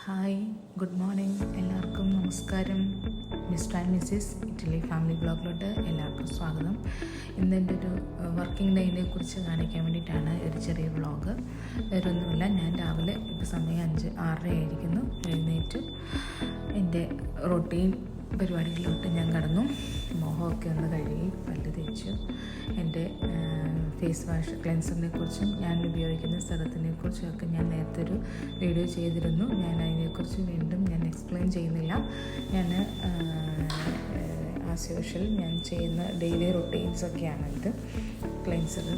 Hi, good morning. എല്ലാവർക്കും നമസ്കാരം. Mister and missus Italy family ബ്ലോഗിലോട്ട് എല്ലാവർക്കും സ്വാഗതം. ഇന്ന് എൻ്റെ ഒരു വർക്കിംഗ് ഡേയിനെ കുറിച്ച് കാണിക്കാൻ വേണ്ടിയിട്ടാണ് ഒരു ചെറിയ വ്ളോഗ്. വേറൊന്നുമില്ല, ഞാൻ രാവിലെ ഇപ്പോൾ സമയം 6:30 ആയിരിക്കുന്നു. എഴുന്നേറ്റ് എൻ്റെ റൊട്ടീൻ പരിപാടികളിലോട്ട് ഞാൻ കടന്നു. മുഖമൊക്കെ ഒന്ന് കഴുകി പല്ല് തേച്ചു. എൻ്റെ ഫേസ് വാഷ് ക്ലെൻസറിനെ കുറിച്ചും ഞാൻ ഉപയോഗിക്കുന്ന സ്ഥലത്തിനെ കുറിച്ചൊക്കെ ഞാൻ നേരത്തെ ഒരു വീഡിയോ ചെയ്തിരുന്നു. ഞാൻ അതിനെക്കുറിച്ച് വീണ്ടും ഞാൻ എക്സ്പ്ലെയിൻ ചെയ്യുന്നില്ല. ഞാൻ ആസ് യൂഷ്വൽ ഞാൻ ചെയ്യുന്ന ഡെയിലി റൊട്ടീൻസൊക്കെയാണ് ഇത്. ക്ലെൻസർ,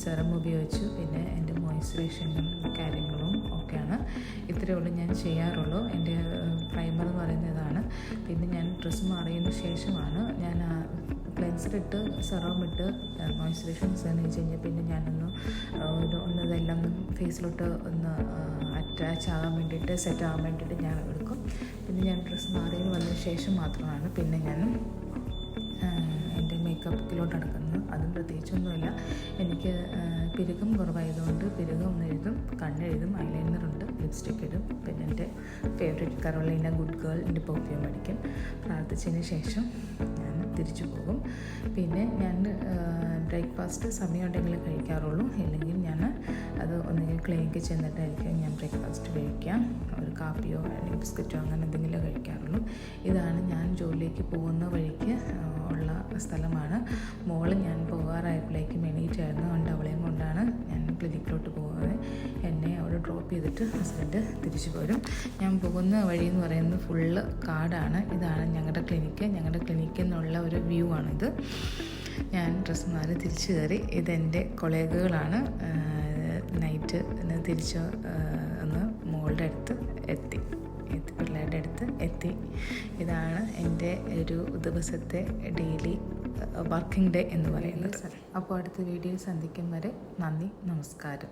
സെറം ഉപയോഗിച്ചു, പിന്നെ എൻ്റെ മോയ്സ്ചറൈസേഷനും കാര്യങ്ങളും ഒക്കെയാണ്. ഇത്രയേ ഉള്ളൂ ഞാൻ ചെയ്യാറുള്ളൂ. എൻ്റെ പ്രൈമർ എന്ന് പറയുന്നതാണ്. പിന്നെ ഞാൻ ഡ്രസ്സ് മാറിയതിന് ശേഷമാണ് ഞാൻ ക്ലെൻസർ ഇട്ട് സെറം ഇട്ട് മോയ്സ്ചറൈസേഷൻ കഴിഞ്ഞ് കഴിഞ്ഞാൽ പിന്നെ ഞാനൊന്ന് ഇതെല്ലാം ഫേസിലോട്ട് ഒന്ന് അറ്റാച്ച് ആകാൻ വേണ്ടിയിട്ട് സെറ്റ് ആകാൻ വേണ്ടിയിട്ട് ഞാൻ എടുക്കും. പിന്നെ ഞാൻ ഡ്രസ്സ് മാറിയതിന് വന്നതിന് ശേഷം മാത്രമാണ് പിന്നെ ഞാൻ എൻ്റെ മേക്കപ്പിലോട്ട് നടക്കുന്നത്. അതും പ്രത്യേകിച്ചൊന്നുമില്ല. എനിക്ക് പിരുക്കം കുറവായതുകൊണ്ട് പിരുകം ഒന്ന് എഴുതും, കണ്ണെഴുതും, ഐലൈനറുണ്ട്, ലിപ്സ്റ്റിക്ക് ഇടും. പിന്നെ എൻ്റെ ഫേവറേറ്റ് കരോളിന ഗുഡ് ഗേൾ എൻ്റെ പെർഫ്യൂം അടിക്കും. പ്രാർത്ഥിച്ചതിന് ശേഷം ഞാൻ തിരിച്ചു പോകും. പിന്നെ ഞാൻ ബ്രേക്ക്ഫാസ്റ്റ് സമയമുണ്ടെങ്കിൽ കഴിക്കാറുള്ളൂ. ഇല്ലെങ്കിൽ ഞാൻ അത് ഒന്നുകിൽ ക്ലിനിക്കിൽ ചെന്നിട്ടായിരിക്കും ഞാൻ ബ്രേക്ക്ഫാസ്റ്റ് കഴിക്കാം. ഒരു കാപ്പിയോ അല്ലെങ്കിൽ ബിസ്ക്കറ്റോ അങ്ങനെ എന്തെങ്കിലും കഴിക്കാറുള്ളൂ. ഇതാണ് ഞാൻ ജോലിയിലേക്ക് പോകുന്ന വഴിക്ക് ഉള്ള സ്ഥലമാണ്. മോള് ഞാൻ പോകാറായപ്പോഴേക്കും എണീറ്റായിരുന്നു. അതുകൊണ്ട് അവളെയും കൊണ്ടാണ് ഞാൻ ക്ലിനിക്കിലോട്ട് പോകുന്നത്. എന്നെ അവിടെ ഡ്രോപ്പ് ചെയ്തിട്ട് ഹസ്ബൻഡ് തിരിച്ചു പോരും. ഞാൻ പോകുന്ന വഴി എന്ന് പറയുന്നത് ഫുള്ള് കാടാണ്. ഇതാണ് ഞങ്ങളുടെ ക്ലിനിക്ക്. ഞങ്ങളുടെ ക്ലിനിക്കിൽ നിന്നുള്ള ഒരു വ്യൂ ആണിത്. ഞാൻ ഡ്രസ്സ് മാറി തിരിച്ചു കയറി. ഇതെൻ്റെ കൊളേഗുകളാണ്. നൈറ്റ് തിരിച്ച് ഒന്ന് മോളുടെ അടുത്ത് എത്തി, പിള്ളേരുടെ അടുത്ത് എത്തി. ഇതാണ് എൻ്റെ ഒരു ദിവസത്തെ ഡെയിലി വർക്കിംഗ് ഡേ എന്ന് പറയുന്നത്. അപ്പോൾ അടുത്ത വീഡിയോ സന്ധിക്കും വരെ നന്ദി, നമസ്കാരം.